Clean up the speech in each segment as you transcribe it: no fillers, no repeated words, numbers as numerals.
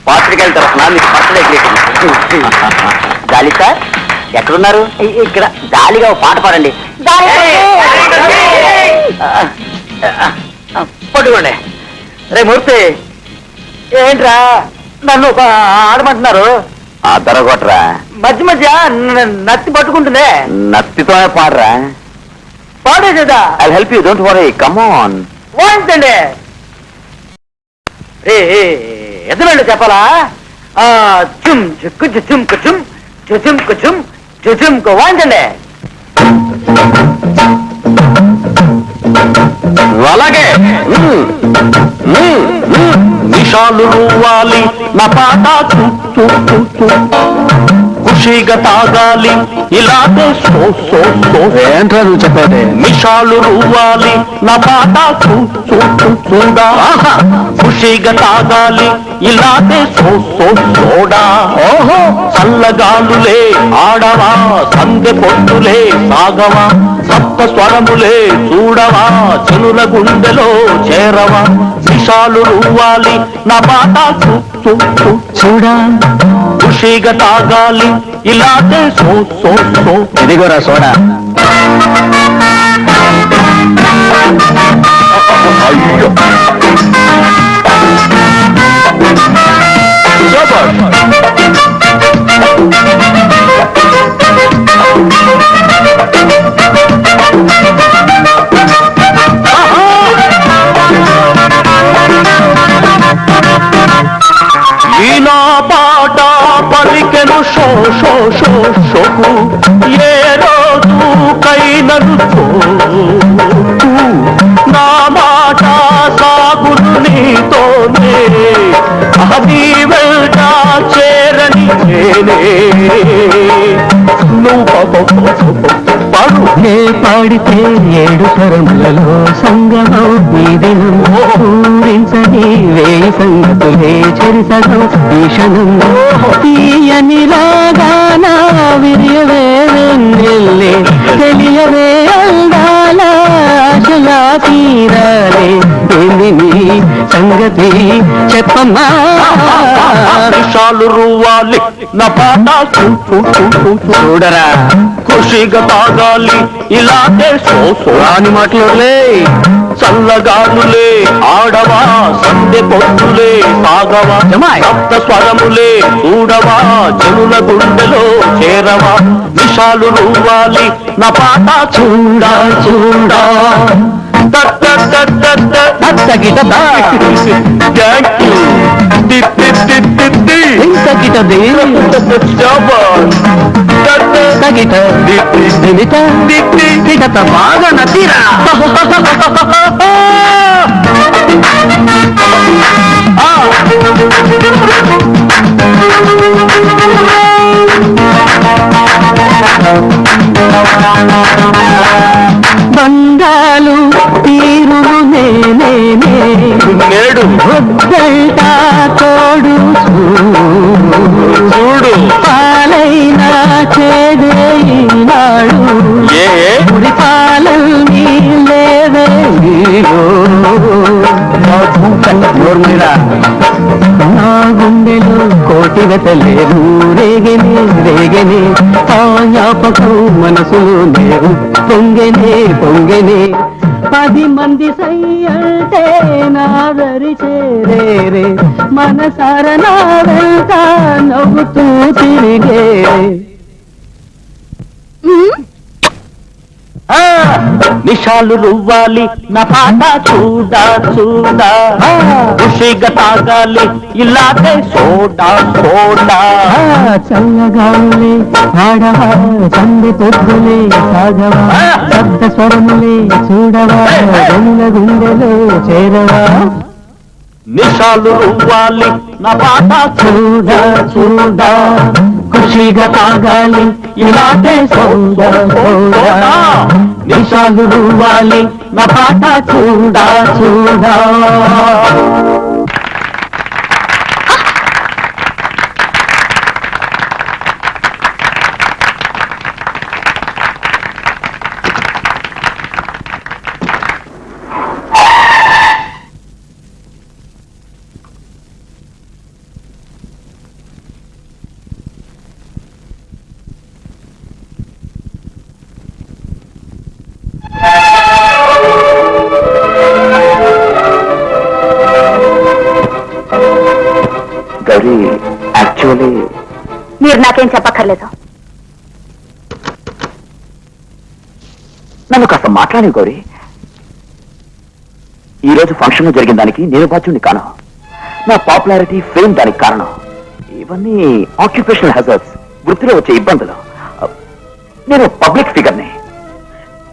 పాత్రికేయుల తరఫున మీకు బర్త్డే గ్రీటింగ్. జాలి సార్ ఎక్కడున్నారు? ఇక్కడ జాలిగా పాట పాడండి. పట్టుకోండి. రే మూర్తి, ఏంట్రా నన్ను ఆడమంటున్నారు? ఆ దొరగొట్టరా, మధ్య మధ్య నత్తి పట్టుకుంటుందే. నత్తితోనే పాడరా. పాడేదా? I help you, don't worry, come on. వాయించండి. ఎదురండి చెప్పాలా? చుమ్ చుక్కు చుమ్ కుచుమ్ చుచుమ్ కుచుమ్ చుచుమ్ కు వాయించండి. అలాగే నిషాలు రువ్వాలి నా పాట ఖుషీగా తాగాలి ఇలాగే సో సో సో. ఏంట్రా నువ్వు చెప్పేది? నిషాలు రువ్వాలి నా పాట చూడా ఖుషీగా తాగాలి ఇలాగే సో సో సోడా. ఓహో, చల్లగాలులే ఆడవా, సందె పొట్టులే సాగవా, సప్త స్వరములే చూడవా, జనుల గుండెలో చేరవా. నిషాలు రువ్వాలి నా పాట చూడా ఖుషీగా తాగాలి ఇలాగే సో సో సో. ఇదిగోరా సోడా. అయ్యో ఈనా పాట పలికెను షో షో షో షోకు, ఏ రోజు కైనను నా మాట సాగులు నీతోనే, అది వెంట చేరని నేనే. నువ్వు పాడు. నే పాడితే 7 స్వరములలో సంగమం వీధినం, పూరించని 1000 సంగతులే చెరిసగం ఈషణం. తీయని రాగాన విరియవే వెన్నెల్లే, తెలియవే అందాల ఆశలా తీరాలే. ఏంది నీ సంగతి చెప్పమ్మా? నిషాలు రువ్వాలి నా పాట చూడరా. ఖుషిగా తాగాలి ఇలాగే సో సో. రాని మాటలులే. చల్లగాలులే ఆడవా, సందె పొట్టులే సాగవా, సప్త స్వరములే చూడవా, జనుల గుండెలో చేరవా. నిషాలు రువ్వాలి నా పాట చూడా చూడా. బాగా నదీరా. బంధాలు తీరును నేనే నేడు వద్దంట తోడు చూడు పాలైనా చేదే ఈనాడు. ఏ ముడి పాలన్నీ లేవే నా గుండెలో కోటి వెతలేవు రేగనే రేగనే. ఆ జ్ఞాపకం మనసులోనే పొంగెనే పొంగెనే. 10 మంది సై అంటే నాదరి చేరే, మనసార నా వెంట నవ్వుతూ తిరిగే. నిషాలు రువ్వాలి నా పాట చూడా చూడా, ఖుషిగా తాగాలి ఇలాగే సోడా సోడా. చల్లగాలే ఆడవా, చంది పొద్దులే సాగవా, శబ్ద స్వరములే చూడవా, జనుల గుండెలో చేరవా. నిషాలు రువ్వాలి నా పాట చూడా చూడా, ఖుషిగా తాగాలి ఇలాగే సోడా సోడా. నిషాలు రువ్వాలి నా పాట చూడా చూడా. గౌరీ, యాక్చువల్లీ మీరు నాకేం చెప్పక్కర్లేదు. నన్ను కాస్త మాట్లాడి గౌరీ. ఈ రోజు ఫంక్షన్ జరిగిన దానికి నేను బాధ్యుడిని కాను. నా పాపులారిటీ, ఫేమ్ దానికి కారణం. ఇవన్నీ ఆక్యుపేషనల్ హజార్డ్స్, వృత్తిలో వచ్చే ఇబ్బందులు. నేను పబ్లిక్ ఫిగర్ని.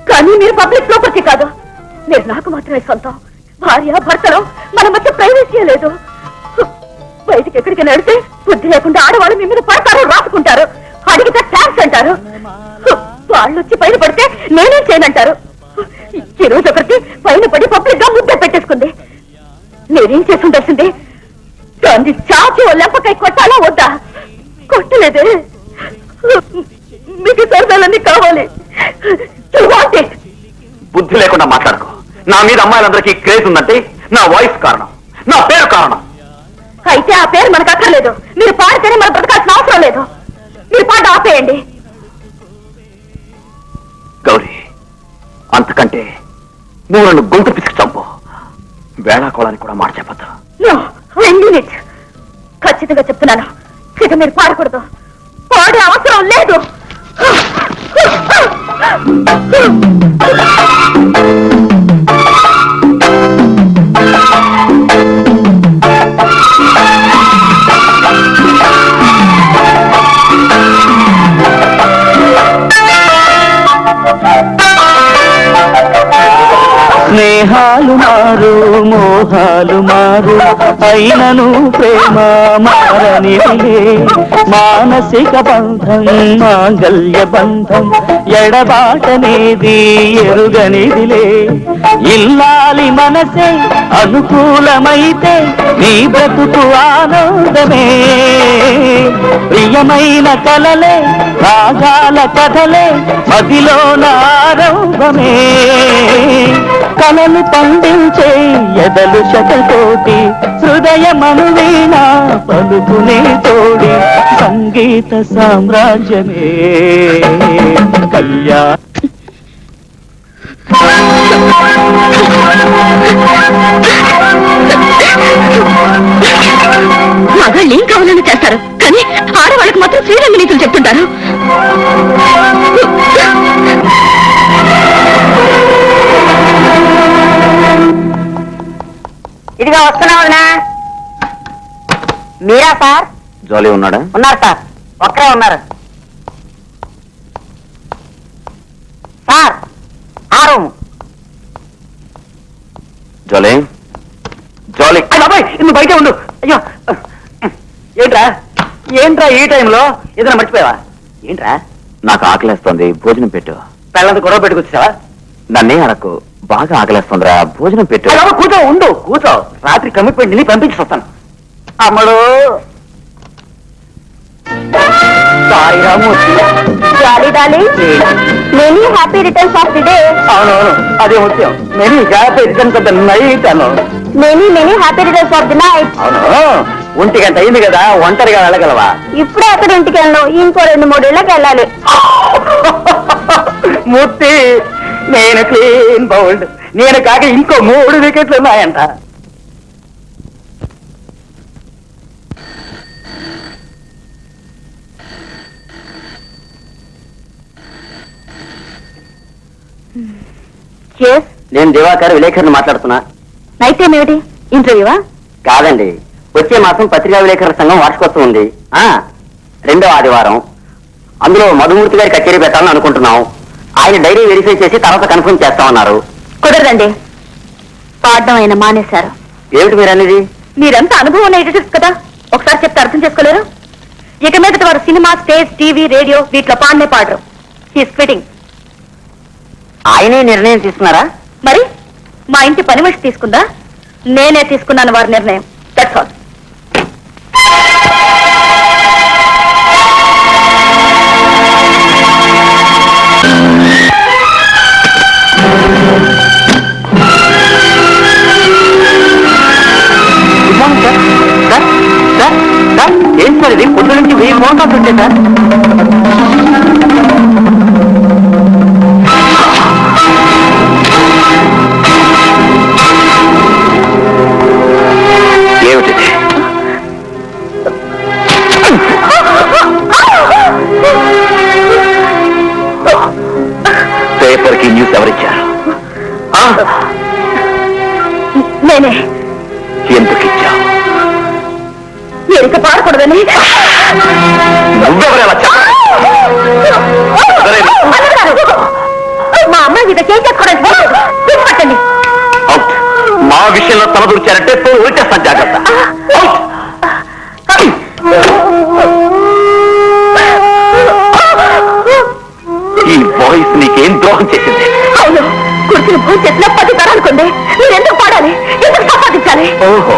కానీ మీరు పబ్లిక్ ప్రాపర్టీ కాదు. మీరు నాకు మాత్రమే సొంతం. భార్య భర్తలో మన మధ్య ప్రైవసీ లేదు. బయటికి ఎక్కడికి నడితే బుద్ధి లేకుండా ఆడవాళ్ళు మీ మీద పడతారు, రాసుకుంటారు, అడిగితే థ్యాంక్స్ అంటారు. వాళ్ళు వచ్చి పైన పడితే నేనేం చేయనంటారు. ఈ రోజు ఒకరికి పైన పడి పబ్లిక్ గా ముద్ద పెట్టేసుకుంది. నేనేం చేసి ఉండాల్సింది? దాన్ని చాచి ఓ లెంపకాయ కొట్టాలా వద్దా? కొట్టలేదే. మీకు సరదాలన్నీ కావాలి. బుద్ధి లేకుండా మాట్లాడుకో. నా మీద అమ్మాయిలందరికీ క్రేజ్ ఉందంటే నా వాయిస్ కారణం, నా పేరు కారణం. అయితే ఆ పేరు మనకు అక్కర్లేదు. మీరు పాడితేనే మనం బ్రతకాల్సిన అవసరం లేదు. మీరు పాట ఆపేయండి. గౌరీ, అంతకంటే నువ్వు నన్ను గొంతు పిసికి చంపు. వేళాకోళానికి కూడా మాట చెప్పద్దు. ఖచ్చితంగా చెప్తున్నాను, ఇక మీరు పాడకూడదు. పాడే అవసరం లేదు. స్నేహాలు మారు, మోహాలు మారు, అయినను ప్రేమ మారనిదిలే. మానసిక బంధం, మాంగల్య బంధం, ఎడబాటనేది ఎరుగనిదిలే. ఇల్లాలి మనసే అనుకూలమైతే నీ బ్రతుకు ఆనందమే. ప్రియమైన కలలే, రాగాల కథలే, మదిలోన ఆరంభమే. కలలు పండించే ఎదలు శతకోటి, హృదయమను వీణ పలుకునే తోడి. సంగీత సామ్రాజ్యమే కళ్యాణ. మగాళ్ళు ఏం కావాలని చేస్తారు, కానీ ఆడవాళ్ళకి మాత్రం శ్రీరంగ నీతులు చెప్తుంటారు. ఇదిగా వస్తున్నా వదినా. మీరా సార్? జాలీ ఉన్నాడా? ఉన్నారు సార్, ఒక్కరే ఉన్నారు సార్. ఆ రూమ్. జాలీ, జాలీ, నువ్వు బయటే ఉండు. అయ్యో, ఏంట్రా ఈ టైంలో ఏదైనా మర్చిపోయావా? ఏంట్రా? నాకు ఆకలేస్తోంది, భోజనం పెట్టు. పిల్లలతో గొడవ పెట్టుకొచ్చావా? నన్నే అడకు, బాగా ఆకలేస్తుందిరా, భోజనం పెట్టు. కూర్చో, ఉండు, కూర్చో. రాత్రి కమిట్మెంట్ ని పంపించి వస్తాను. అమ్మడు sorry Ramu. Jolly darling, many happy returns of the day. అవునవును, అదే ముఖ్యం. Many happy returns of the night Anu. Many happy returns of the night. అవును, 1 గంట అయింది కదా, ఒంటరిగా వెళ్ళగలవా? ఇప్పుడే ఎక్కడ ఇంటికి వెళ్ళను, ఇంకో 2-3 ఏళ్ళకి వెళ్ళాలి. మూర్తి, నేను క్లీన్ బౌల్డ్. నేను కాక ఇంకో 3 వికెట్లు ఉన్నాయంట. నేను దివాకర్, విలేకరుని మాట్లాడుతున్నా. నైట్ టైం ఏమిటి, ఇంటర్వ్యూవా? కాదండి, వచ్చే మాసం పత్రికా విలేకరుల సంఘం వార్షికోత్సవం ఉంది. 2వ ఆదివారం. అందులో మధుమూర్తి గారి కచేరీ పెట్టాలని అనుకుంటున్నాం. ఆయన డైరీ వెరిఫై చేసి తర్వాత కన్ఫర్మ్ చేస్తామన్నారు. కుదరదండి, పాడడం ఆయన మానేశారు. ఏమిటి మీరు అనేది? మీరంతా అనుభవం ఉన్న ఎడిటర్స్ కదా, ఒకసారి చెప్తే అర్థం చేసుకోలేరు. ఇక మీదట వారు సినిమా, స్టేజ్, టీవీ, రేడియో వీటిలో పాడనే పాడరు. He's quitting. ఆయనే నిర్ణయం తీసుకున్నారా? మరి మా ఇంటి పని మనిషి తీసుకుందా? నేనే తీసుకున్నాను వారి నిర్ణయం. That's all. ఏం సార్ ఇది? పొద్దు నుంచి 1000 ఫోన్ కాల్స్ వచ్చాయి సార్. ఏమిటి? ఎవరిచ్చారు? నేనే. ఎందుకు ఇచ్చావు? ఎరిక పాడకూడదని. నువ్వెవరేలా మా అమ్మాయి మీద చేసేసుకోవడానికి పట్టండి. అవుట్. మా విషయంలో తలదూర్చారంటే ఉరిచేస్తాను, జాగ్రత్త. ఈ వాయిస్ నీకేం ద్రోహం చేసింది? అవును, కుర్చీని భూమి చేసిన 10 తరాలకుంది. మీరు ఎందుకు పాడాలి? ఎందుకు సంపాదించాలి? ఓహో,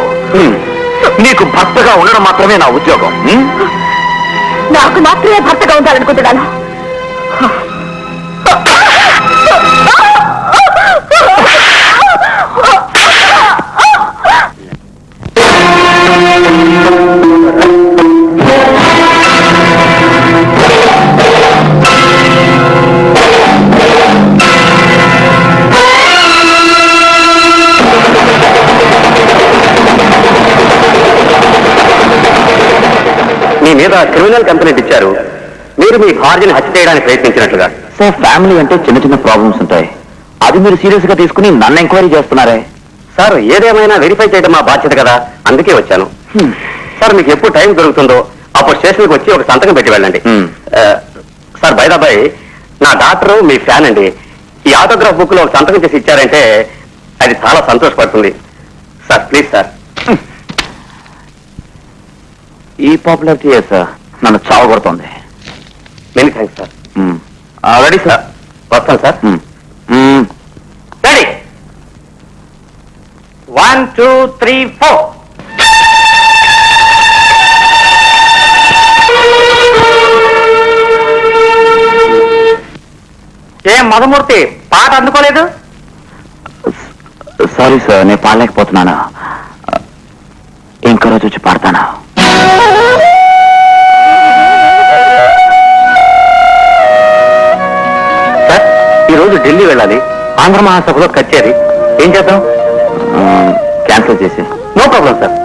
నీకు భర్తగా ఉండడం మాత్రమే నా ఉద్యోగం. నాకు మాత్రమే భర్తగా ఉండాలనుకుంటున్నాను. మీ మీద క్రిమినల్ కంప్లైంట్ ఇచ్చారు. మీరు మీ భార్యని హత్య చేయడానికి ప్రయత్నించినట్లుగా. సార్, ఫ్యామిలీ అంటే చిన్న చిన్న ప్రాబ్లమ్స్ ఉంటాయి. అది మీరు సీరియస్ గా తీసుకుని నన్ను ఎంక్వైరీ చేస్తున్నారే. సార్, ఏదేమైనా వెరిఫై చేయడం మా బాధ్యత కదా, అందుకే వచ్చాను. సార్, మీకు ఎప్పుడు టైం దొరుకుతుందో అప్పుడు స్టేషన్కి వచ్చి ఒక సంతకం పెట్టి వెళ్ళండి. సార్, బైదాబాయ్, నా డాక్టర్ మీ ఫ్యాన్ అండి. ఈ ఆటోగ్రాఫ్ బుక్ లో ఒక సంతకం చేసి ఇచ్చారంటే అది చాలా సంతోషపడుతుంది. Sir, please sir. ఈ పాపులారిటీ సార్ నన్ను చావగొడుతోంది. Many thanks sir. Ready sir, వస్తాను సార్. రెడీ. 1 2 3 4. ఏం మధుమూర్తి, పాట అందుకోలేదు? సారీ సార్, నేను పాడలేకపోతున్నాను. ఇంకో రోజు వచ్చి పాడతాను. సార్, ఈరోజు ఢిల్లీ వెళ్ళాలి. ఆంధ్ర మహాసభలో కచేరీ. ఏం చేద్దాం? క్యాన్సిల్ చేసి. No problem sir.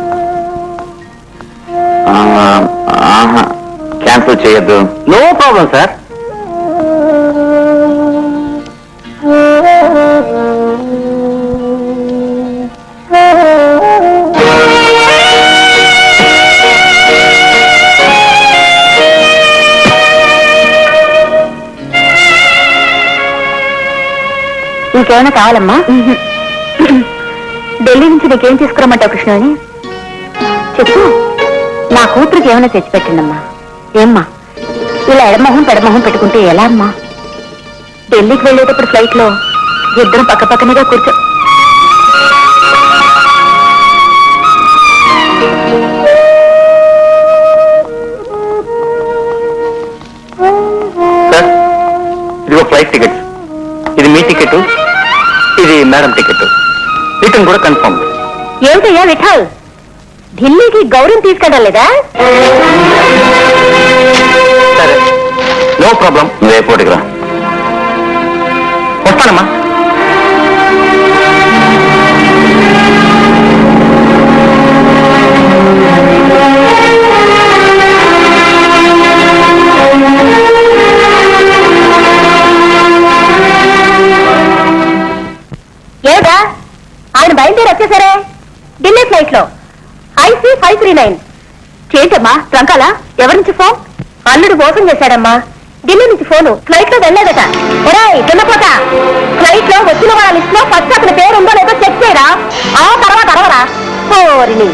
క్యాన్సిల్ చేయొద్దు. No problem sir. ఇంకేమైనా కావాలమ్మా? ఢిల్లీ నుంచి నీకేం తీసుకురమ్మంటావు కృష్ణ అని చెప్పు. నా కూతురికి ఏమైనా తెచ్చిపెట్టండమ్మా. ఏమ్మా, ఇలా ఎడమొహం పెడమొహం పెట్టుకుంటే ఎలా అమ్మా? ఢిల్లీకి వెళ్ళేటప్పుడు ఫ్లైట్ లో ఇద్దరం పక్క పక్కనగా కూర్చో. సార్, ఇదిగో ఫ్లైట్ టికెట్. ఇది మీ టికెట్, ఇది మేడం టికెట్. రిటర్న్ కూడా కన్ఫర్మ్. ఏమిటయ్యా విఠల్, ఢిల్లీకి గౌరవం తీసుకెళ్ళడం లేదా? సరే, నో ప్రాబ్లం. నువ్వు ఎయిర్పోర్ట్కి రా. వస్తానమ్మా. ఏమిటా, ఆయన బయలుదేరి వచ్చేసారే ఢిల్లీ ఫ్లైట్ లో. IC 539. ఏంటమ్మా ట్రంకాలా? ఎవరి నుంచి ఫోన్? అల్లుడు మోసం చేశాడమ్మా. ఢిల్లీ నుంచి ఫోను. ఫ్లైట్ లో వెళ్ళలేదట. ఒరేయ్ దున్నపోత, ఫ్లైట్ లో వచ్చిన వాళ్ళ లిస్ట్ లో ఫస్ట్ అతని పేరు ఉందో లేదో చెక్ చేయరా. ఆ తర్వాత అరవరా. ఓరిని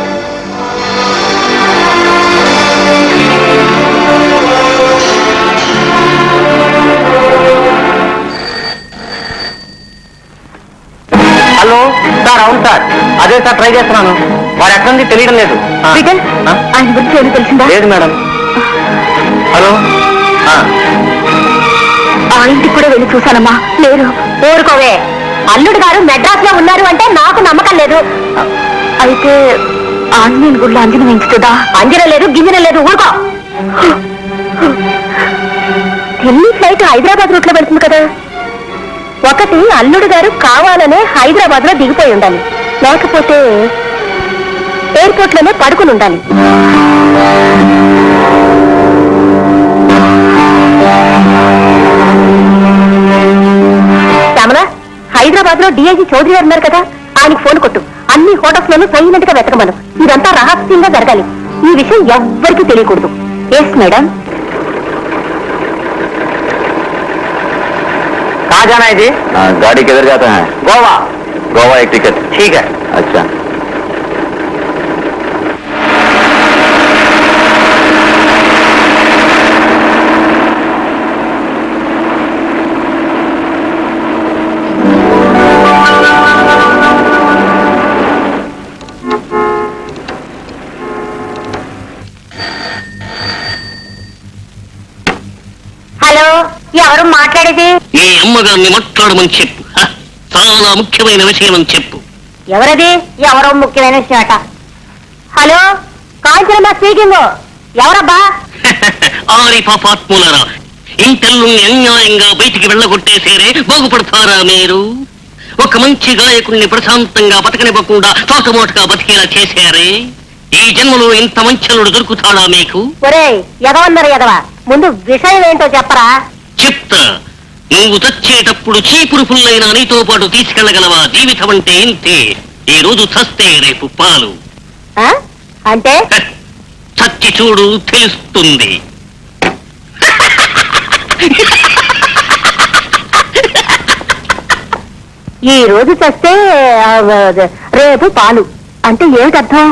హలో సార్. అవును సార్, అదే సార్ ట్రై చేస్తున్నాను. వారు ఎక్కడి నుంచి తెలియడం లేదు. విజయ్, ఆయన గురించి ఏమి తెలిసిందా? లేదు మేడం. హలో. ఆ ఇంటికి కూడా వెళ్ళి చూశానమ్మా, లేరు. ఊరుకోవే, అల్లుడు గారు మెడ్రాస్ లో ఉన్నారు అంటే నాకు నమ్మకం లేదు. అయితే ఆంజనేయుల గుడిలో అంజన వేయించుతుందా? అంజన లేదు, గింజన లేదు, ఊరుకో. ఢిల్లీ ఫ్లైట్ హైదరాబాద్ రూట్ లో వెళ్తుంది కదా. ఒకటి అల్లుడు గారు కావాలనే హైదరాబాద్ లో దిగిపోయి ఉండాలి, లేకపోతే ఎయిర్పోర్ట్ లోనే పడుకుని ఉండాలి. శ్యామల, హైదరాబాద్ లో డిఐజీ చౌదరి గారు ఉన్నారు కదా, ఆయనకి ఫోన్ కొట్టు. అన్ని హోటల్స్ లోనూ సైలెంట్ గా వెతకమను. ఇదంతా రహస్యంగా జరగాలి. ఈ విషయం ఎవ్వరికీ తెలియకూడదు. Yes madam. कहाँ जाना है जी? गाड़ी किधर जाता है? गोवा. गोवा एक टिकट. ठीक है. अच्छा. హలో, ఎవరు మాట్లాడేది? నీ అమ్మగారిని మాట్లాడమని చెప్పు. చాలా ముఖ్యమైన విషయం అని చెప్పు. ఎవరది? ఎవరో ముఖ్యమైన విషయట. Hello, Kanchanamma speaking. ఎవరబ్బా? ఆరి పాపాత్ములరా, ఇంటల్లు అన్యాయంగా బయటికి వెళ్ళగొట్టేసేరే బాగుపడతారా మీరు? ఒక మంచి గాయకుణ్ణి ప్రశాంతంగా బతకనివ్వకుండా తోటమోటగా బతికేలా చేశారే. ఈ జన్మలో ఇంత మంచలుడు దొరుకుతాడా మీకు? ఒరే ఎదవన్నారు ఎదవ, ముందు విషయం ఏంటో చెప్పరా? చెప్తా. నువ్వు చచ్చేటప్పుడు చీపురు పుల్లైనా నీతో పాటు తీసుకెళ్లగలవా? జీవితం అంటే ఇంతే. ఈ రోజు చస్తే రేపు పాలు. అంటే చచ్చి చూడు, తెలుస్తుంది. ఈ రోజు చస్తే రేపు పాలు అంటే ఏమిటి అర్థం?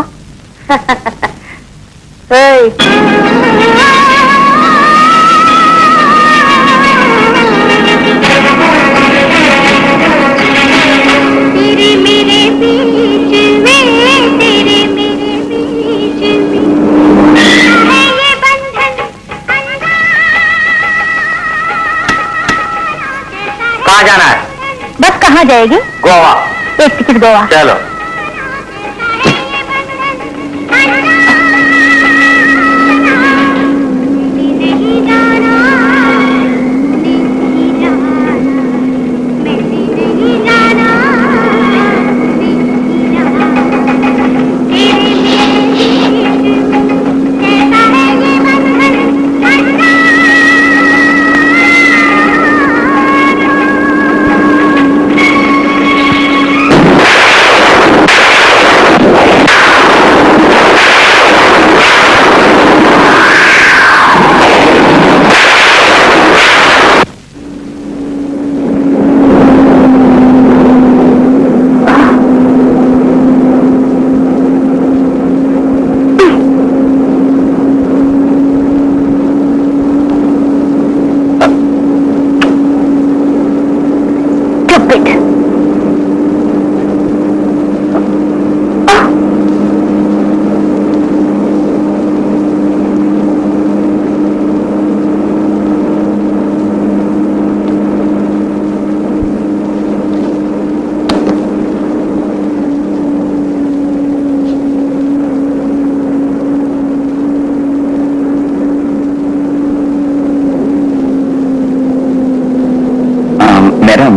कहाँ जाना है? बस कहाँ जाएगी? गोवा. एक टिकट गोवा. चलो. మేడం,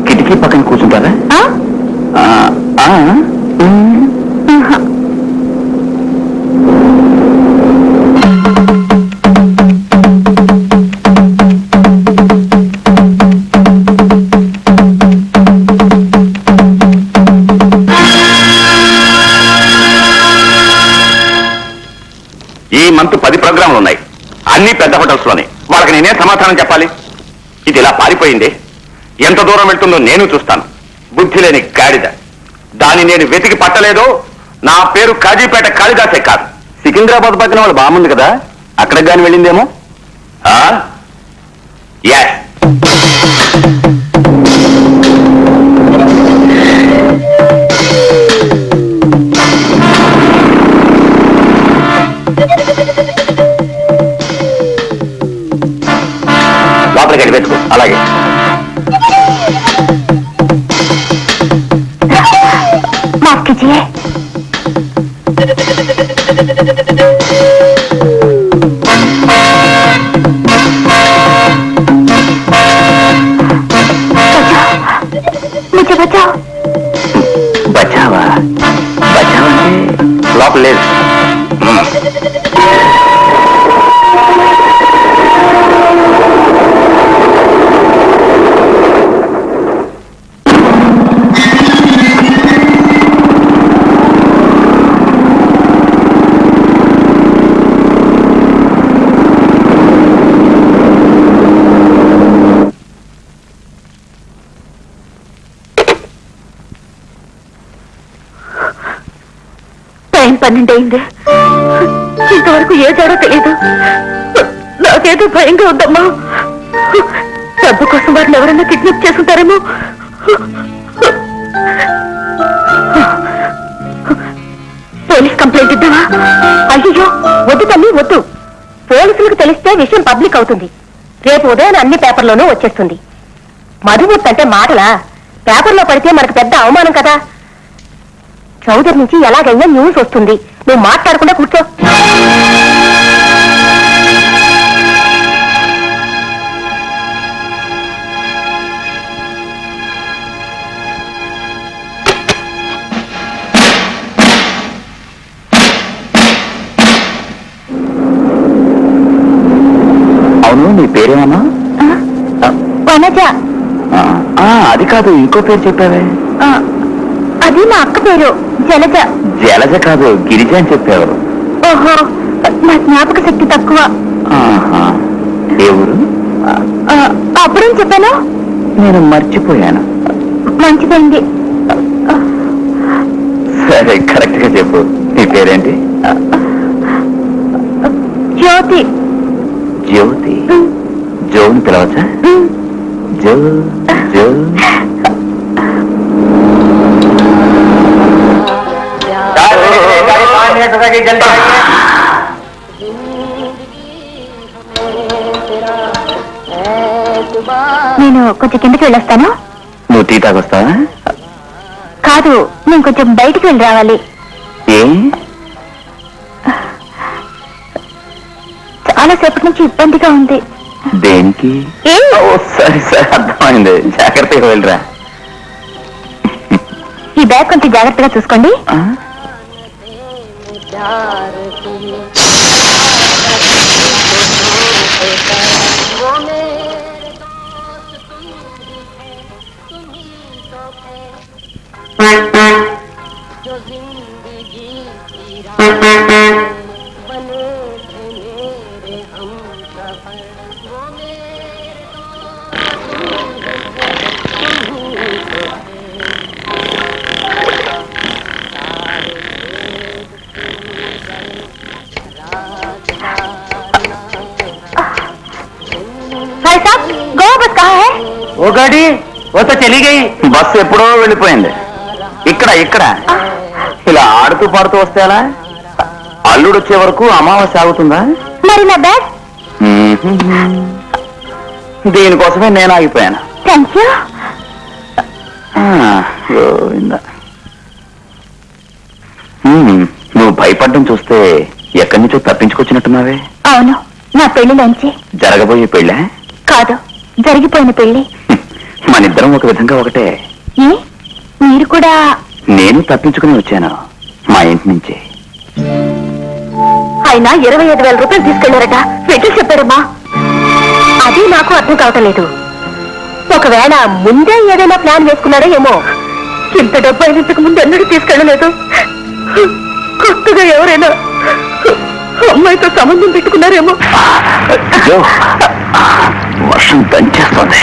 కిటికీ పక్కన కూర్చుంటారా? ఈ మంత్ 10 ప్రోగ్రాంలు ఉన్నాయి, అన్ని పెద్ద హోటల్స్ లోనే. వాళ్ళకి నేనే సమాధానం చెప్పాలి? ఇది ఇలా పారిపోయింది, ఎంత దూరం వెళ్తుందో నేను చూస్తాను. బుద్ధి లేని గాడిద. దాన్ని నేను వెతికి పట్టలేదు. నా పేరు కాజీపేట కాళిదాసే కాదు. సికింద్రాబాద్ పక్కన వాళ్ళు బాగుంది కదా, అక్కడికి కానీ వెళ్ళిందేమో. లోపలికి వెళ్ళి వెతుకు. అలాగే. माफ कीजिए. मुझे बचाओ. बचावा बचावा लोपल లేదు. 12 అయింది. ఇంతవరకు ఏ జాడో తెలియదు. నాకేదో భయంగా ఉందమ్మా. డబ్బు కోసం వారిని ఎవరైనా కిడ్నాప్ చేసుకుంటారేమో. పోలీస్ కంప్లైంట్ ఇద్దామా? అయ్యో వద్దు తల్లి, వద్దు. పోలీసులకు తెలిస్తే విషయం పబ్లిక్ అవుతుంది. రేపు ఉదయం అన్ని పేపర్లోనూ వచ్చేస్తుంది. మధుమూర్తి అంటే మాటలా? పేపర్లో పడితే మనకు పెద్ద అవమానం కదా. చౌదరి నుంచి ఎలాగైనా న్యూస్ వస్తుంది. నువ్వు మాట్లాడకుండా కూర్చో. అవును, నీ పేరేమన్నా? వనజ. అది కాదు, ఇంకో పేరు చెప్పావే. అది మా అక్క పేరు, జలజ. జలజ కాదు, గిరిజ అని చెప్పావు. ఓహో, నా జ్ఞాపక శక్తి తక్కువ. ఏ ఊరు? అప్పుడేం చెప్పాను? నేను మర్చిపోయాను. మంచిదండి. సరే, కరెక్ట్ గా చెప్పు. నీ పేరేంటి? జ్యోతి. జ్యోతి. జోని పిలవచ్చా? జో జో. నేను కొంచెం కిందకి వెళ్ళొస్తాను. నువ్వు టీ తాగొస్తావా? కాదు, నేను కొంచెం బయటికి వెళ్ళి రావాలి. ఏ? చాలా సేపటి నుంచి ఇబ్బందిగా ఉంది. దేనికి? సరే సరే, అర్థమైంది. జాగ్రత్తగా వెళ్ళరా. ఈ బ్యాగ్ కొంచెం జాగ్రత్తగా చూసుకోండి. ఓ గాడి ఓతో చలి గయి. బస్సు ఎప్పుడో వెళ్ళిపోయింది. ఇక్కడ ఇక్కడ ఇలా ఆడుతూ పాడుతూ వస్తే ఎలా? అల్లుడు వచ్చే వరకు అమావాస్య ఆగుతుందా? మరి నా బ్యాగ్? దీనికోసమే నేను ఆగిపోయాను. Thank you. నువ్వు భయపడడం చూస్తే ఎక్కడి నుంచో తప్పించుకొచ్చినట్టున్నావే. అవును, నా పెళ్లిలోంచి. జరగబోయే పెళ్ళే? కాదు, జరిగిపోయిన పెళ్లి. మనిద్దరం ఒక విధంగా ఒకటే. ఏ, మీరు కూడా? నేను తప్పించుకుని వచ్చాను మా ఇంటి నుంచి. ఆయన 25,000 రూపాయలు తీసుకెళ్లారట. పెట్టి చెప్పారమ్మా. అది నాకు అర్థం కావటం లేదు. ఒకవేళ ముందే ఏదైనా ప్లాన్ వేసుకున్నారో ఏమో. ఇంత డబ్బు అయిన ఇంతకు ముందు ఎన్నడూ తీసుకెళ్ళలేదు. కొత్తగా ఎవరైనా అమ్మాయితో సంబంధం పెట్టుకున్నారేమో. వర్షం దంచేస్తుంది.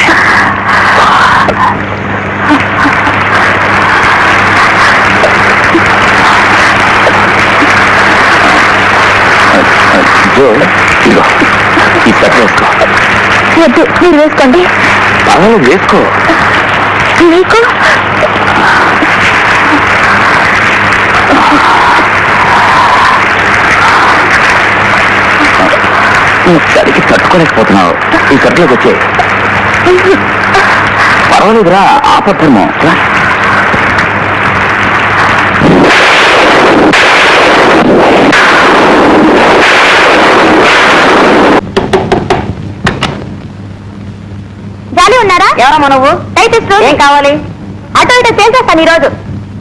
ఈ సట్ వేసుకో. వద్దు, మీరు వేసుకోండి. వేసుకో. మీకు చలికి తట్టుకోలేకపోతున్నావు. ఈ సట్లోకి వచ్చే. పర్వాలేదురా, ఆపత్రమో. జాలి ఉన్నారా? ఎవరమ్మా నువ్వు? ఏం కావాలి? అటు ఇటు చేసేస్తాను ఈ రోజు.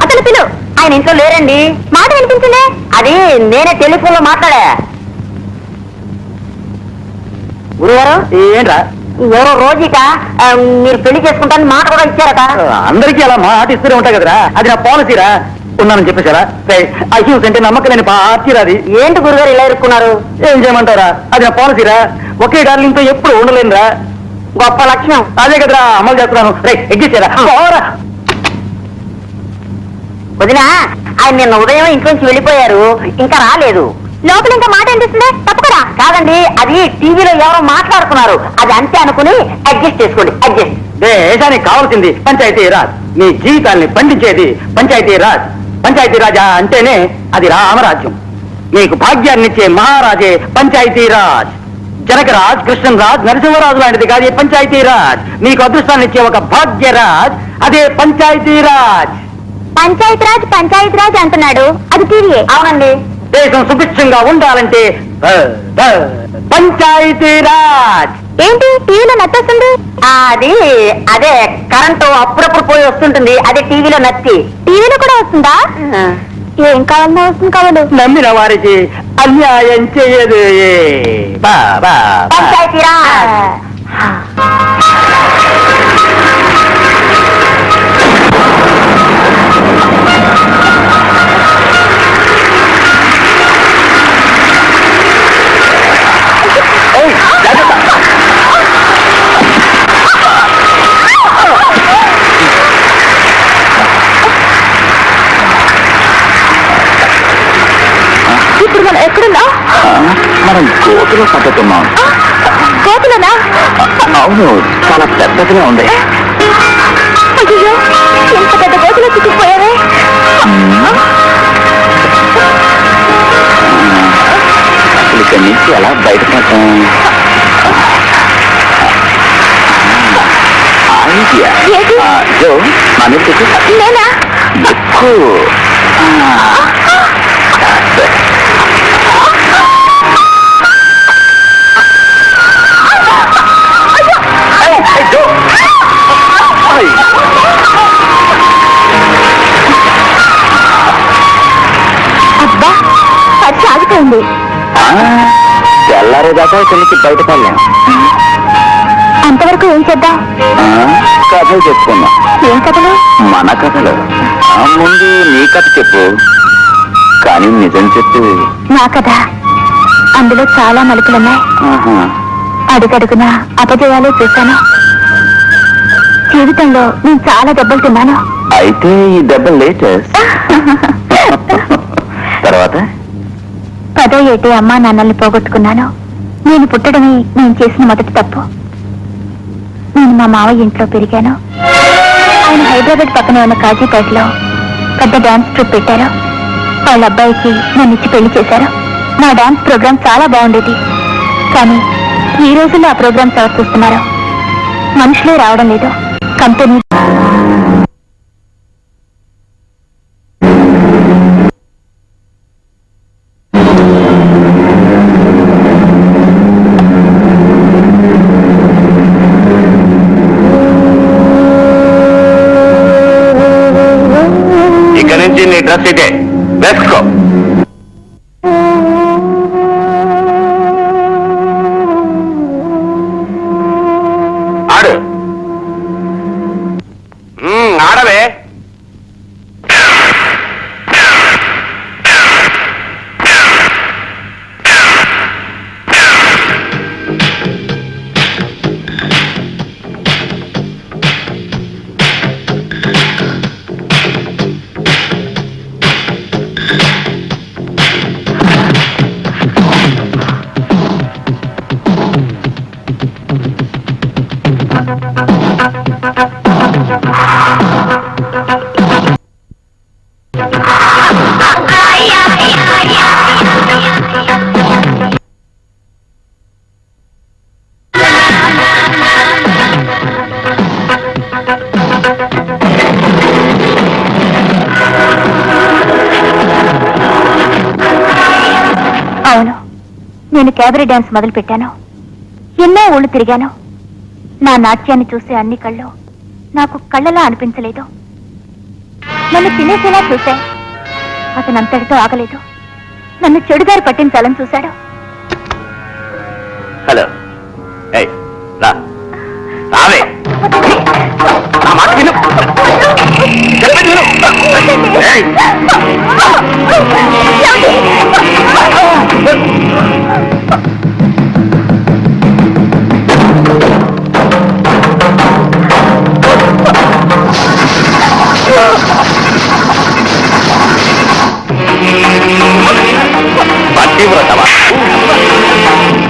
అతను పిలు. ఆయన ఇంట్లో లేరండి. మాట వినిపించలే. అది నేనే టెలిఫోన్ లో మాట్లాడా. గురువారు ఏంట్రా? ఎవరో రోజుక మీరు పెళ్లి చేసుకుంటారని మాట కూడా ఇచ్చారట. అందరికీ అలా మాట ఇస్తూనే ఉంటాయి కదరా. అది నా పాలసీరా. ఉన్నానని చెప్పేశారా? అహ్యూస్ అంటే నమ్మకం లేని పార్టీరా అది. ఏంటి గురుగారు ఇలా ఇరుక్కున్నారు? ఏం చేయమంటారా? అది నా పాలసీరా. ఒకే డార్లింగ్ తో ఎప్పుడు ఉండలేనురా. గొప్ప లక్షణం. అదే కదరా అమలు చేస్తున్నాను. రే ఎగ్గిచ్చారా? వదినా, ఆయన నిన్న ఉదయం ఇంట్లోంచి వెళ్ళిపోయారు, ఇంకా రాలేదు. లోపల ఇంకా మాట అనిపిస్తుందా? తప్పకుండా కాదండి, అది టీవీలో ఎవరో మాట్లాడుతున్నారు, అది అంతే అనుకుని అడ్జస్ట్ చేసుకోండి. అడ్జస్ట్. దేశానికి కావాల్సింది పంచాయతీ రాజ్. మీ జీవితాల్ని పండించేది పంచాయతీ రాజ్. పంచాయతీ రాజా అంటేనే అది రామరాజ్యం. మీకు భాగ్యాన్నిచ్చే మహారాజే పంచాయతీ రాజ్. జనకరాజ్, కృష్ణరాజ్, నరసింహరాజు లాంటిది కాదు పంచాయతీ రాజ్. మీకు అదృష్టాన్ని ఇచ్చే ఒక భాగ్యరాజ్, అదే పంచాయతీ రాజ్. పంచాయత్ రాజ్ అంటున్నాడు, అది టీవీ. అవునండి. దేశం సుభిక్షంగా ఉండాలంటే పంచాయతీ రాజ్. ఏంటి టీవీలో నచ్చేస్తుంది? అదే కరెంటు అప్పుడప్పుడు పోయి వస్తుంటుంది, అదే టీవీలో నచ్చి. టీవీలో కూడా వస్తుందా? ఏం కావాలన్నా వస్తుంది. కావాలి నమ్మిన వారికి అన్యాయం చేయదు. పంచాయతీ రాజ్. ఇప్పుడు మనం ఎక్కడున్నా? మనం కోతులో పట్టుకున్నాం. కోతులనా? అవును, చాలా పెద్దగా ఉంది. అయ్యో, ఎంత పెద్ద కోతులో చిక్కిపోయారే. అసలు ఇక్కడి నుంచి ఎలా బయటపడతాం? జో నా మీద నేనా? ఎక్కువ అబ్బా, పచ్చి ఆగిపోయింది. తెల్లారేదాకా ఇక్కడి నుంచి బయటపడలేం. అంతవరకు ఏం చేద్దాం? కథలు చెప్పుకున్నాం. ఏం కథలు? మన కథలు. ముందు నీ కథ చెప్పు, కానీ నిజం చెప్పు. నా కథ, అందులో చాలా మలుపులున్నాయి. అడుగడుగునా అపజయాలే చూశాను. జీవితంలో నేను చాలా దెబ్బలు తిన్నాను. అయితే ఈ దెబ్బ లేటెస్ట్. తర్వాత 10వ ఏటి అమ్మా నాన్నల్ని పోగొట్టుకున్నాను. నేను పుట్టడమే నేను చేసిన మొదటి తప్పు. నేను మా మావయ్య ఇంట్లో పెరిగాను. ఆయన హైదరాబాద్ పక్కనే ఉన్న కాజీపేటలో పెద్ద డాన్స్ ట్రూప్ పెట్టారు. వాళ్ళ అబ్బాయికి నన్ను ఇచ్చి పెళ్లి చేశారు. నా డాన్స్ ప్రోగ్రాం చాలా బాగుండేది. కానీ ఈ రోజుల్లో ఆ ప్రోగ్రామ్స్ ఎవరు చూస్తున్నారు? మనుషులే రావడం లేదు. కంపెనీ ఇక్కడి నుంచి నీ డ్రెస్ ఇదే వేసుకో. ఆడు ఆడవే. అవును, నేను క్యాబరే డాన్స్ మొదలు పెట్టాను. ఎన్నో ఊళ్ళు తిరిగాను. నా నాట్యాన్ని చూసే అన్ని కళ్ళు నాకు కళ్ళలా అనిపించలేదు. నన్ను తినేసేలా చూశా. అతను అంతటితో ఆగలేదు. నన్ను చెడుదారి పట్టించాలని చూశాడు. హలో, రావే. నా మాట విను. చెప్పేది విను.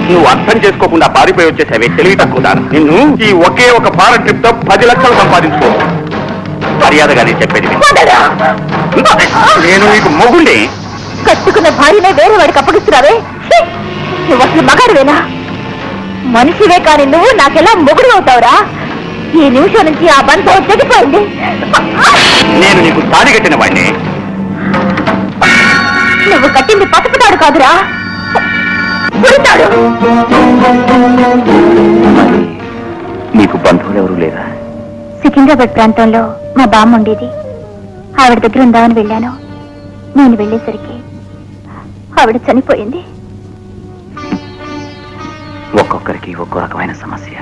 నువ్వు అర్థం చేసుకోకుండా పారిపోయి వచ్చేసావే తెలివి తక్కువ నిన్ను ఈ ఒకే ఒక ఫారెన్ ట్రిప్ తో 10 లక్షలు సంపాదించుకో. మర్యాదగానే చెప్పేది నేను నీకు మొగుండి. కట్టుకున్న భార్యనే వేరే వాడికి అప్పగిస్తున్నావే, నువ్వు అసలు మగాడువేనా? మనిషివే కానీ నువ్వు నాకెలా మొగుడు అవుతావురా? ఈ నిమిషం నుంచి ఆ బంధం తెగిపోయింది. నేను నీకు తాడి కట్టిన వాడిని. నువ్వు కట్టింది పసుపుతాడు కాదురా, పుడతాడు. నీకు బంధువులు ఎవరు లేరా? సికింద్రాబాద్ ప్రాంతంలో మా బామ్మ ఉండేది. ఆవిడ దగ్గర ఉందామని వెళ్ళాను. నేను వెళ్ళేసరికి ఆవిడ చనిపోయింది. ఒక్కొక్కరికి ఒక్కో రకమైన సమస్య.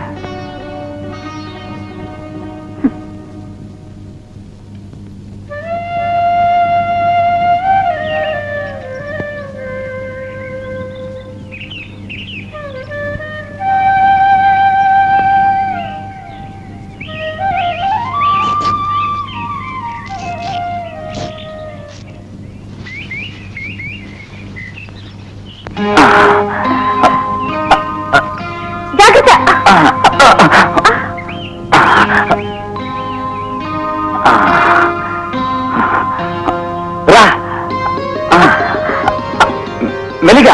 మెలిగా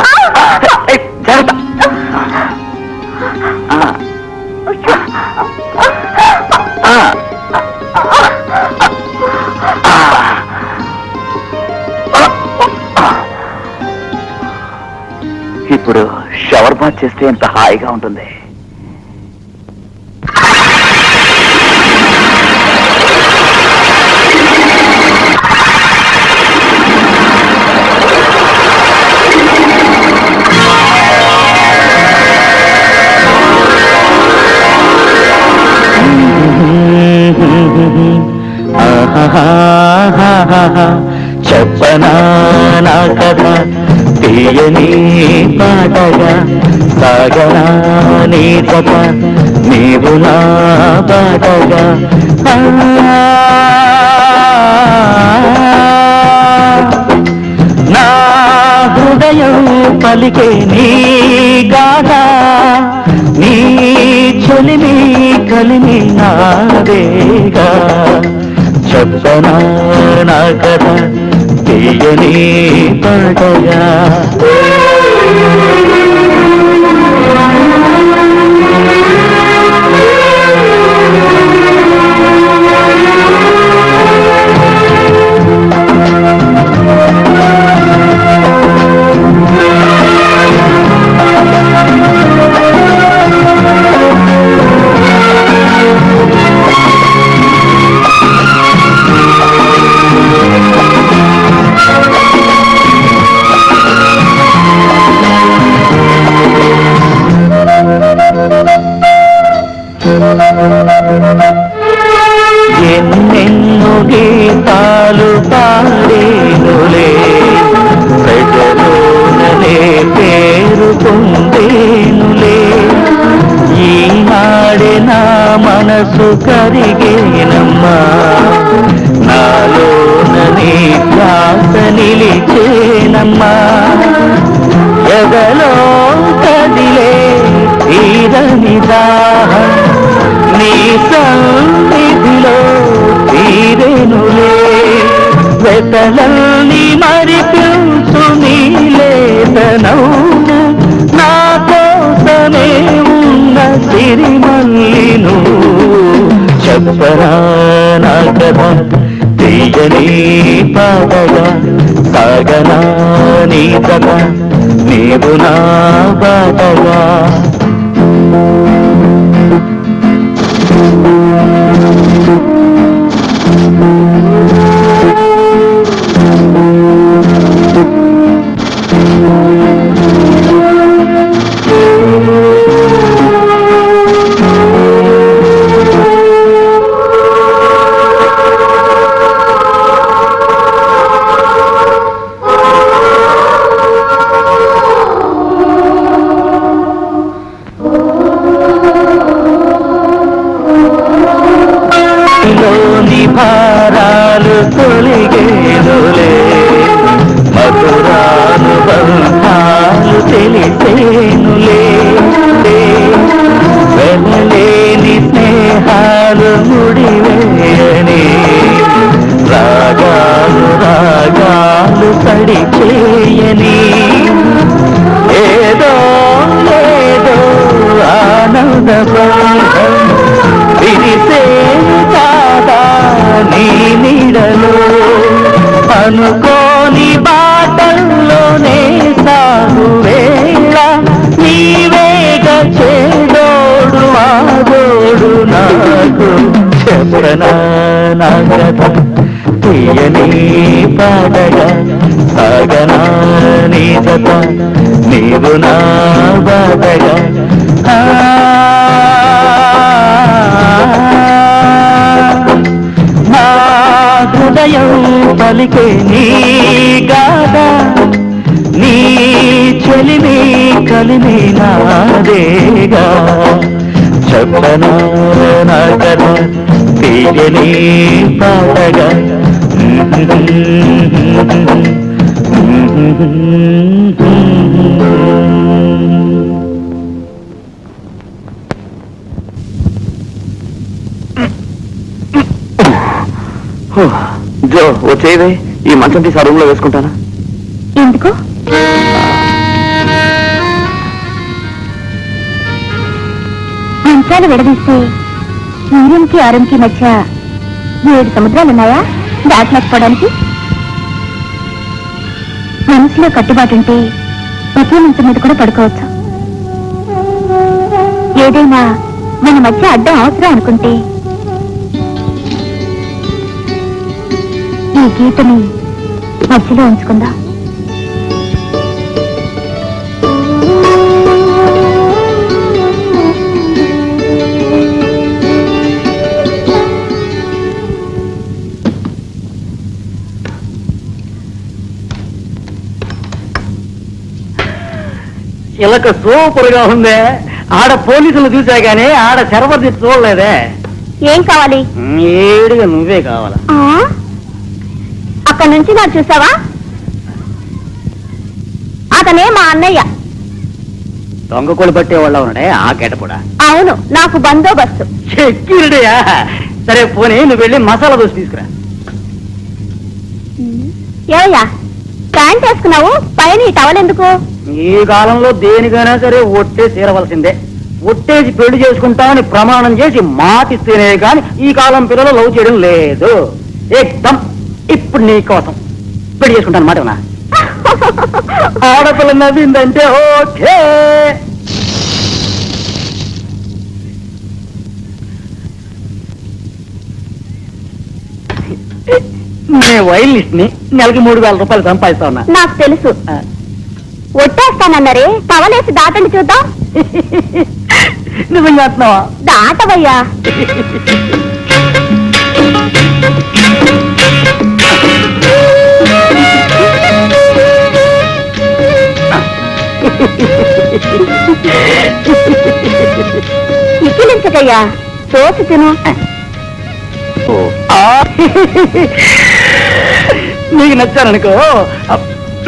జాగ్రత్త. ఇప్పుడు షవర్ బాత్ చేస్తే ఎంత హాయిగా ఉంటుంది. చెప్పనా నా కథ తీయని పాటగా సాగనా నీ కథ నీవు నా పాటగా. నా హృదయం పలికే నీ గాథ, నీ చెలిమి కలిమి నాదేగా. చెప్పనా నా కథ తీయని పాటగా. ఎన్నెన్నో గీతాలు పాడేనులే, ప్రజలోననే పేరు పొందేనులే. ఈనాడే నా మనసు కరిగేనమ్మా, నాలోననే శ్వాస నిలిచేనమ్మా. ఎదలో కదిలే తీరని దాహం నీ సన్నిధిలో తీరెనులే. వెతలల్ని మరిపించు నీలేతనౌ, నా కోసమే ఉన్న సిరిమల్లిను. చెప్పరా నా కథ తీయని పాటగా సాగనా నీ కథ నీవు నా బాటగా. భారాలు తొలిగేనులే, మధురానుబంధాలు తెలిసేనులే వెళ్ళలేని స్నేహాలు ముడివేయని రాగాలు రాగాలు తడి చేయని ఏదో ఏదో ఆనంద బంధం విరిసేను కాదా నీ నీడలో అనుకోని బాటల్లోనే సాగు వేళ నీవేగ చేదోడు ఆదోడు నాకు చెప్పనా నా కథ తీయని పాడగా సాగనా నీ జత నీవు నా బాధగా నా హృదయం పలికే నీ గాథ నీ చెలిమి కలిమి నాదేగా చెప్పనా నా కథ తీయని పాటగా జో వచ్చేవే ఈ మంచం తీసి ఆ రూమ్ లో వేసుకుంటానా ఎందుకు మంచాలు విడదీస్తే సూర్యునికి ఆరుంకి మధ్య 7 సముద్రాలున్నాయా దాటలేకపోవడానికి మనసులో కట్టుబాటుంటే ఒకే మంచం మీద కూడా పడుకోవచ్చు. ఏదైనా మన మధ్య అడ్డం అవసరం అనుకుంటే ఈ గీతని మధ్యలో ఉంచుకుందా. చిలక సూపర్ గా ఉందే. ఆడ పోలీసులు చూసా గానీ ఆడ శరపతి చూడలేదే. ఏం కావాలి? ఏడుగా నువ్వే కావాలా? అక్కడి నుంచి నాకు చూసావా? అతనే మా అన్నయ్య. దొంగకోళ్ళు పట్టేవాళ్ళ ఉన్నాడే ఆ గెటపుడా? అవును, నాకు బందోబస్తు. సెక్యూరిటీయా? సరే పోనీ నువ్వు వెళ్ళి మసాలా దోశ తీసుకురా. ఏవయ్యా ప్యాంట్ వేసుకున్నావు, పైన ఈ టవల్ ఎందుకు? ఈ కాలంలో దేనికైనా సరే ఒట్టే తీరవలసిందే. ఒట్టేసి పెళ్లి చేసుకుంటామని ప్రమాణం చేసి మాటిస్తేనే గాని ఈ కాలం పిల్లలు లవ్ చేయడం లేదు. ఏకదం ఇప్పుడు నీ కోసం పెళ్లి చేసుకుంటాను మాట. ఆడపిల్ల నవ్విందంటే ఓకే. నేను వైలిస్ట్ ని నెలకి 3000 రూపాయలు సంపాదిస్తా ఉన్నా. నాకు తెలుసు. ఒట్టేస్తానన్నారే, టవలేసి దాటండి చూద్దాం. నిజంగా అంటున్నావా? దాటవయ్యా. ఇక్కిలించకయ్యా, చూసి తిను. నీకు నచ్చాననుకో,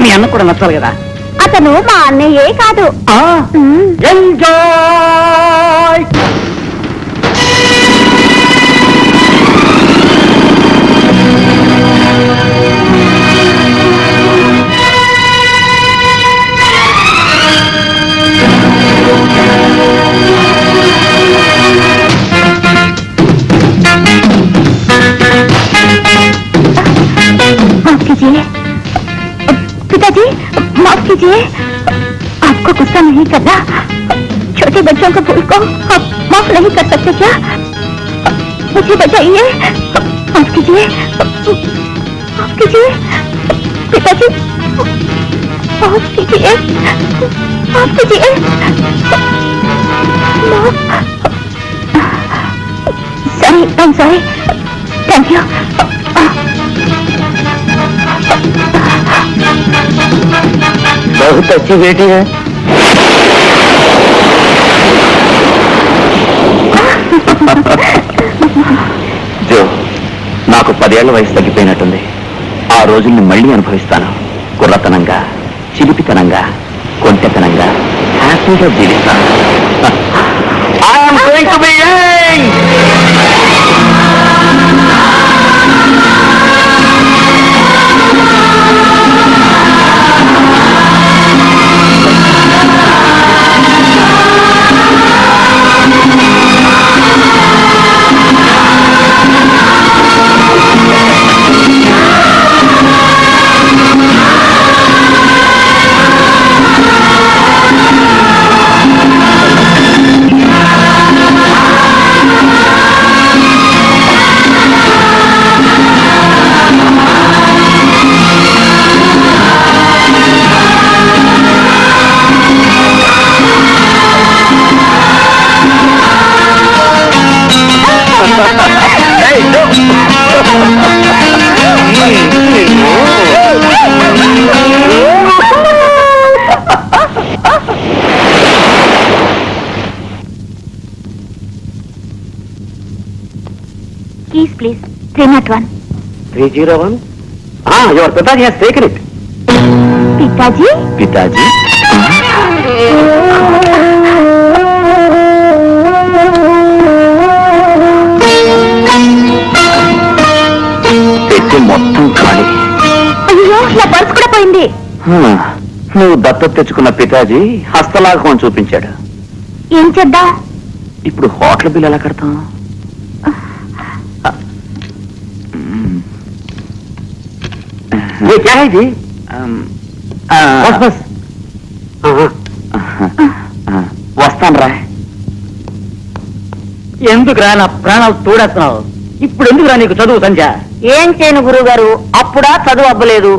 మీ అన్న కూడా నచ్చాలి కదా. అతను మా అన్నయ్యే కాదు. ఎంజాయ్. माफ कीजिए पिताजी, माफ कीजिए, आपको गुस्सा नहीं करना. छोटे बच्चों को भूल को आप माफ नहीं कर सकते क्या? मुझे बचाइए. माफ कीजिए, माफ कीजिए पिताजी, माफ कीजिए, माफ कीजिए. Sorry, I am sorry. Thank you. बहुत अच्छी बेटी है. జో, నాకు 10 ఏళ్ల వయసు తగ్గిపోయినట్టుంది. ఆ రోజుల్ని మళ్ళీ అనుభవిస్తాను. కుర్రతనంగా, చిలిపితనంగా, కొంచెం ఒంటెతనంగా హ్యాపీగా జీవిస్తాను. I am going to be young! Keys, please. 301. 301? Your Pitaji has taken it. Pitaji? Pitaji? పెట్టి మొత్తం ఖాళీ. అయ్యో, నా పర్స్ కూడా పోయింది. నువ్వు దత్తత తెచ్చుకున్న పితాజీ హస్తలాఘవం చూపించాడు. ఏం చేద్దాం? ఇప్పుడు హోటల్ బిల్ ఎలా కడతాం? ఇది వస్తాను రా. ఎందుకురా నా ప్రాణాలు తోడేస్తున్నావు? ఇప్పుడు ఎందుకురా నీకు చదువు సంధ్య? ఏం చేయను గురువు గారు, అప్పుడా చదువు అవ్వలేదు.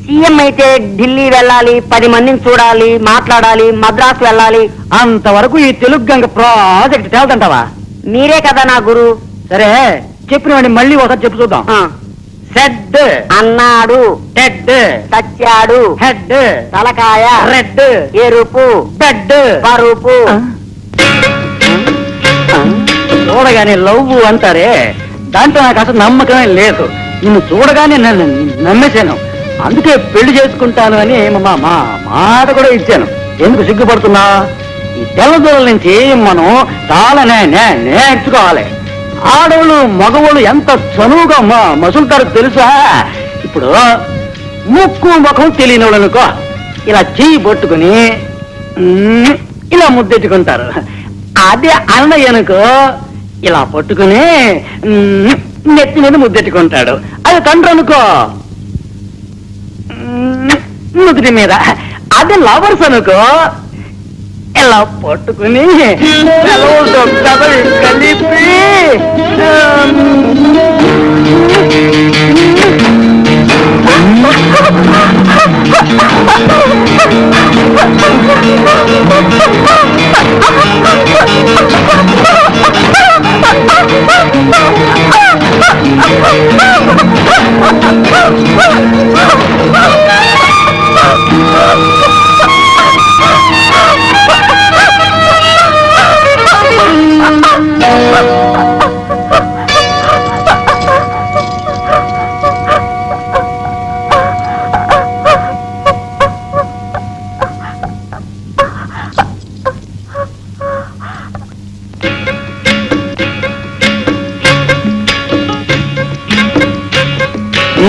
సీఎం అయితే ఢిల్లీ వెళ్ళాలి, 10 మందిని చూడాలి, మాట్లాడాలి, మద్రాసు వెళ్ళాలి. అంతవరకు ఈ తెలుగు గంగ ప్రాజెక్ట్ తేల్దంటావా? మీరే కదా నా గురు. సరే చెప్పినవాడిని మళ్ళీ ఒకసారి చెప్పు చూద్దాం. సెడ్ అన్నాడు, టెడ్ చచ్చాడు, హెడ్ తలకాయ, రెడ్ ఎరుపు, బెడ్ పరుపు. చూడగానే లవ్ అంటారే, దాంట్లో నాకు అసలు నమ్మకమే లేదు. నిన్ను చూడగానే నన్ను నమ్మేశాను. అందుకే పెళ్లి చేసుకుంటాను అని మా మాట కూడా ఇచ్చాను. ఎందుకు సిగ్గుపడుతున్నా? ఈ తెల్లదూరల నుంచి మనం చాలా నేర్చుకోవాలి. ఆడవాళ్ళు మగవాళ్ళు ఎంత చనువుగా మసులుతారో తెలుసా? ఇప్పుడు ముక్కు ముఖం తెలియని వాళ్ళు అనుకో, ఇలా చెయ్యి పట్టుకుని ఇలా ముద్దెట్టుకుంటారు. అదే అన్నయ్య అనుకో, ఇలా పట్టుకుని నెత్తి మీద ముద్దెట్టుకుంటాడు. అది తండ్రి అనుకో, నుదుటి మీద. అదే లవర్స్ అనుకో, ఇలా పట్టుకుని కలిపి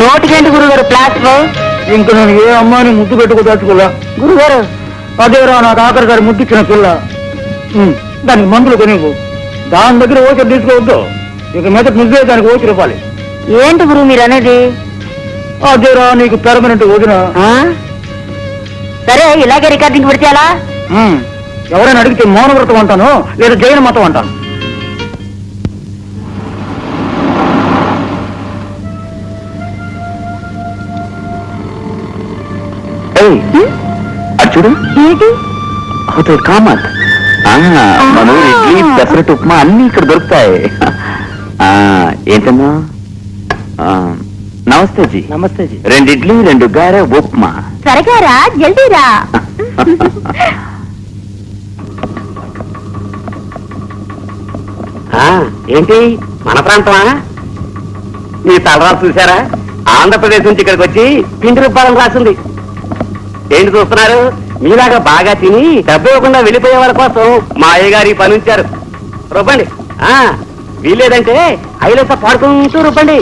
నోటికేంటి గురుగారు ప్లాస్టర్? ఇంక నేను ఏ అమ్మాయిని ముద్దు పెట్టుకోదలుచుకోలే గురుగారు. అదేరా నాకు ఆఖరిసారి ముద్దిచ్చిన పిల్ల. దానికి మందులు కొనివ్వు. దాని దగ్గర ఓచర్ తీసుకోవద్దు. ఇక మీద నువ్వే దానికి ఓచర్ ఇవ్వాలి. ఏంటి గురువు మీరు అనేది? అదేరా నీకు పెర్మనెంట్ వదిన. సరే, ఇలాగే రికార్డింగ్ పెడితే ఎలా? ఎవరైనా అడిగితే మౌనవ్రతం అంటాను, లేదా జైన మతం అంటాను. చూడు ఏంటి? కామత్ మన ఇడ్లీ పెసరట్టు ఉప్మా అన్ని ఇక్కడ దొరుకుతాయి. ఏంటన్నా? నమస్తే జీ. నమస్తే జీ. 2 ఇడ్లీ 2 గారె ఉప్మా. త్వరగా రా, జల్దీరా. ఏంటి మన ప్రాంతమా? మీ తలరాలు చూసారా? ఆంధ్రప్రదేశ్ నుంచి ఇక్కడికి వచ్చి పిండి రూపాయలు రాసింది. ఏంటి చూస్తున్నారు? మీలాగా బాగా తిని డబ్బు ఇవ్వకుండా వెళ్ళిపోయే వాళ్ళ కోసం మా అయ్యగారు ఈ పని ఉంచారు. రుబ్బండి. వీలేదంటే ఐలస పాడుకుంటూ రుబ్బండి.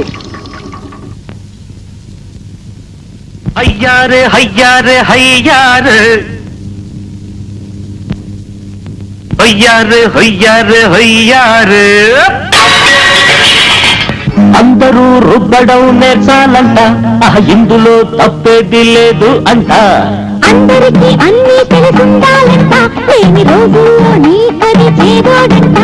హయ్యారే హయ్యారే హయ్యారే హయ్యారే హయ్యారే హయ్యారే. అందరూ రుబ్బడం నేర్చాలంట, ఇందులో తప్పేది లేదు అంట. అందరికీ అన్ని తెలుసుండాలంట, లేని రోజుల్లో నీకది చేదోడంట.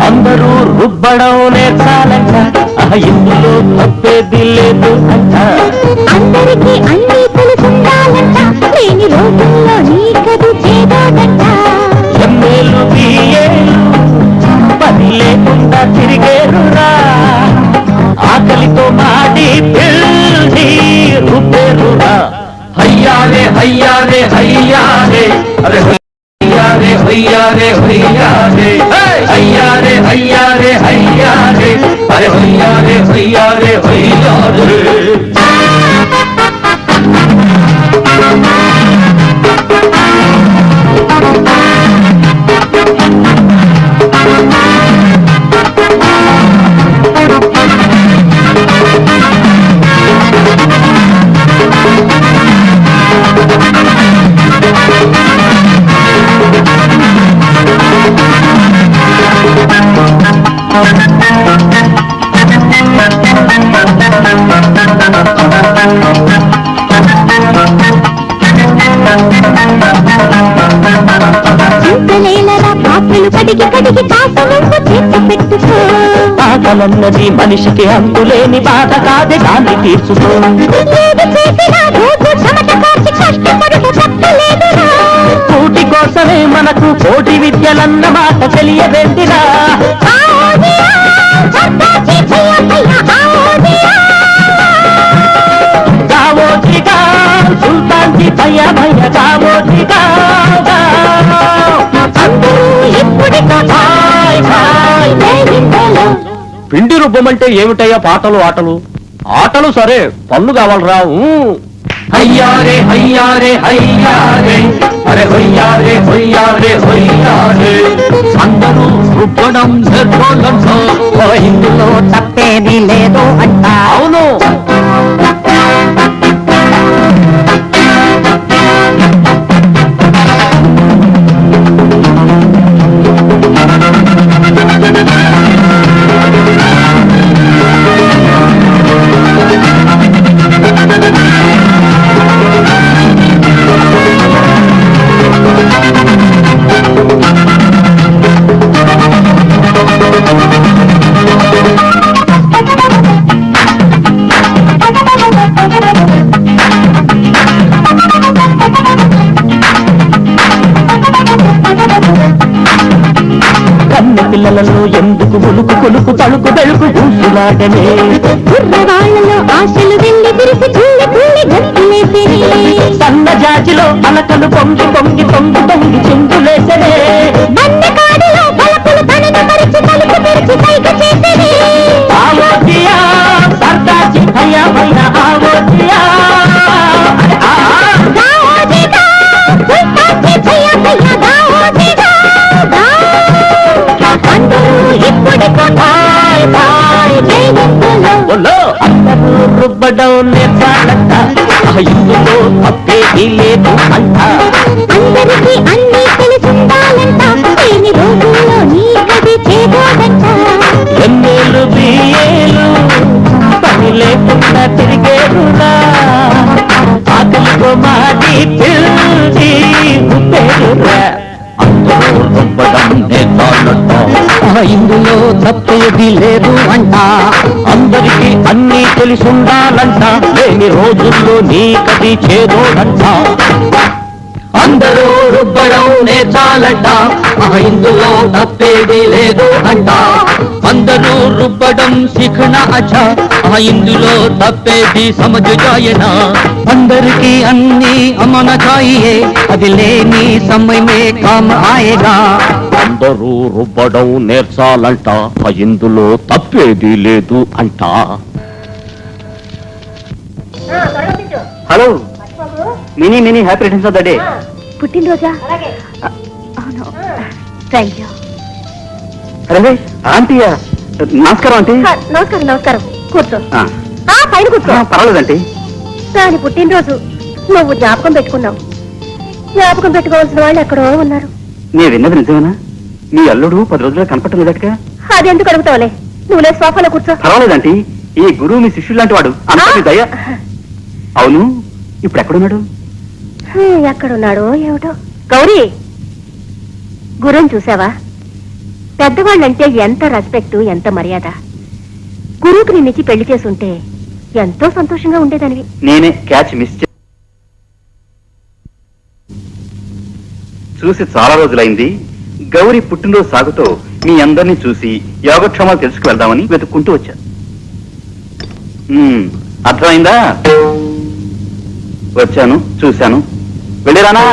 అందరూ రుబ్బడం నేర్చాలంట, ఇందులో తప్పేది లేదు అంట. అందరికీ అన్ని తెలుసుండాలంట, లేని రోజుల్లో నీకది చేదోడంట. ఎమ్మేలు బియ్యేలు పని లేకుండా తిరిగేరురా, ఆకలితో మాడి పిల్లి రుబ్బేరురా. హయ్యారే హయ్యారే హయ్యారే అరే హయ్యారే హయ్యారే హయ్యారే హయ్యారే హయ్యారే హయ్యారే అరే హయ్యారే హయ్యారే హయ్యారే. ఆకలన్నది మనిషికి అంతులేని బాధ కాదే, దాన్ని తీర్చుకో. కూటి కోసమే మనకు కోటి విద్యలన్న మాట తెలియదేంటిరా. గావోజిగా సుల్తాన్కి భయ భయ గావోజిగా. పిండి రుబ్బమంటే ఏమిటయ్యా పాటలు ఆటలు? ఆటలు సరే, పళ్ళు కావాలరా. హయ్యారే హయ్యారే హయ్యారే అరే హయ్యారే హయ్యారే హయ్యారే. అందరూ రుబ్బడం నేర్చుకోవాలంటా, ఇందులో తప్పేది లేదు అంట. అవును. పిల్లలలో ఎందుకు ఉలుకు కొలుకు తలుకు బెలుకు ఊసులాటనే. కుర్రవాళ్లలో ఆశలు వెళ్ళి విరిసి తుల్లి తుల్లి గంతులేసే. సన్న జాజిలో అలకలు పొంగి పొంగి పొంగి పొంగి చిందులేసనే. బండకాడిలో బలపులు తనను మరిచి తలుపు తెరిచి పైక చేసేనే. ఆవోజియా సర్దాచి భయ భయ ఆవోజియా. గావోజిగా సుల్తాన్కి భయ భయ గావోజిగా. అందరూ ఇప్పుడికో తాయ్ తాయ్ జైవంతులో. అందరూ రుబ్బడం నేర్చాలంట, ఇందులో తప్పేది లేదు అంట. అందరికీ అన్ని తెలుసుండాలంట, లేని రోజుల్లో నీకది చేదోడంట. ఎమ్మేలు బియ్యేలు పని లేకుండా తిరిగేరురా, ఆకలితో మాడి పిల్లి రుబ్బేరురా. అందరూ రుబ్బడం నేర్చాలంట, ఇందులో తప్పేది లేదు అంట. అందరికీ అన్నీ తెలిసుండాలంట, లేని రోజుల్లో నీకది చేదోడంట. అందరూ రుబ్బడం నేర్చాలంట, ఇందులో తప్పేది లేదు అంట. అందరూ రుబ్బడం సిఖన అచ్చా, ఇందులో తప్పేది సమझ जायना. అందరికీ అన్ని అమన चाहिए, అది లేని సమయమే కామ ఆయేగా. అందరూ రుబ్బడం నేర్చాలంట, ఇందులో తప్పేది లేదు అంట. Hello Mini Mini happy returns of the day. పుట్టినరోజా? అవును. Thank you. అరే ఆంటీయా, నమస్కారం ఆంటీ. నమస్కారం నమస్కారం. కూర్చో. ఆ, పైన కూర్చో. పర్వాలేదంటీ. దాని పుట్టినరోజు నువ్వు జ్ఞాపకం పెట్టుకున్నావు. జ్ఞాపకం పెట్టుకోవాల్సిన వాళ్ళు ఎక్కడో ఉన్నారు. నేను విన్నది నిజమేనా? మీ అల్లుడు 10 రోజుల్లో కనపట్టలేదటగా? అది ఎందుకు అడుగుతావులే, నువ్వు లేదు సోఫాలో కూర్చో. పర్వాలేదంటీ, ఈ గురువు మీ శిష్యుడు లాంటి వాడు. అంత మీ దయ. అవును, ఇప్పుడు ఎక్కడున్నాడు? ఎక్కడున్నాడో ఏమిటో. గౌరీ, గురువుని చూసావా? పెద్దవాళ్ళంటే ఎంత రెస్పెక్ట్, ఎంత మర్యాద. గురువుకి నిన్నిచ్చి పెళ్లి చేసుంటే ఎంతో సంతోషంగా ఉండేదానివి. నేనే క్యాచ్ మిస్ చూసి చాలా రోజులైంది. గౌరీ పుట్టినరోజు సాగుతో మీ అందరినీ చూసి యోగక్షేమాలు తెలుసుకు వెళ్దామని వెతుక్కుంటూ వచ్చా. అర్థమైందా? వచ్చాను, చూశాను, వెళ్ళిరానా?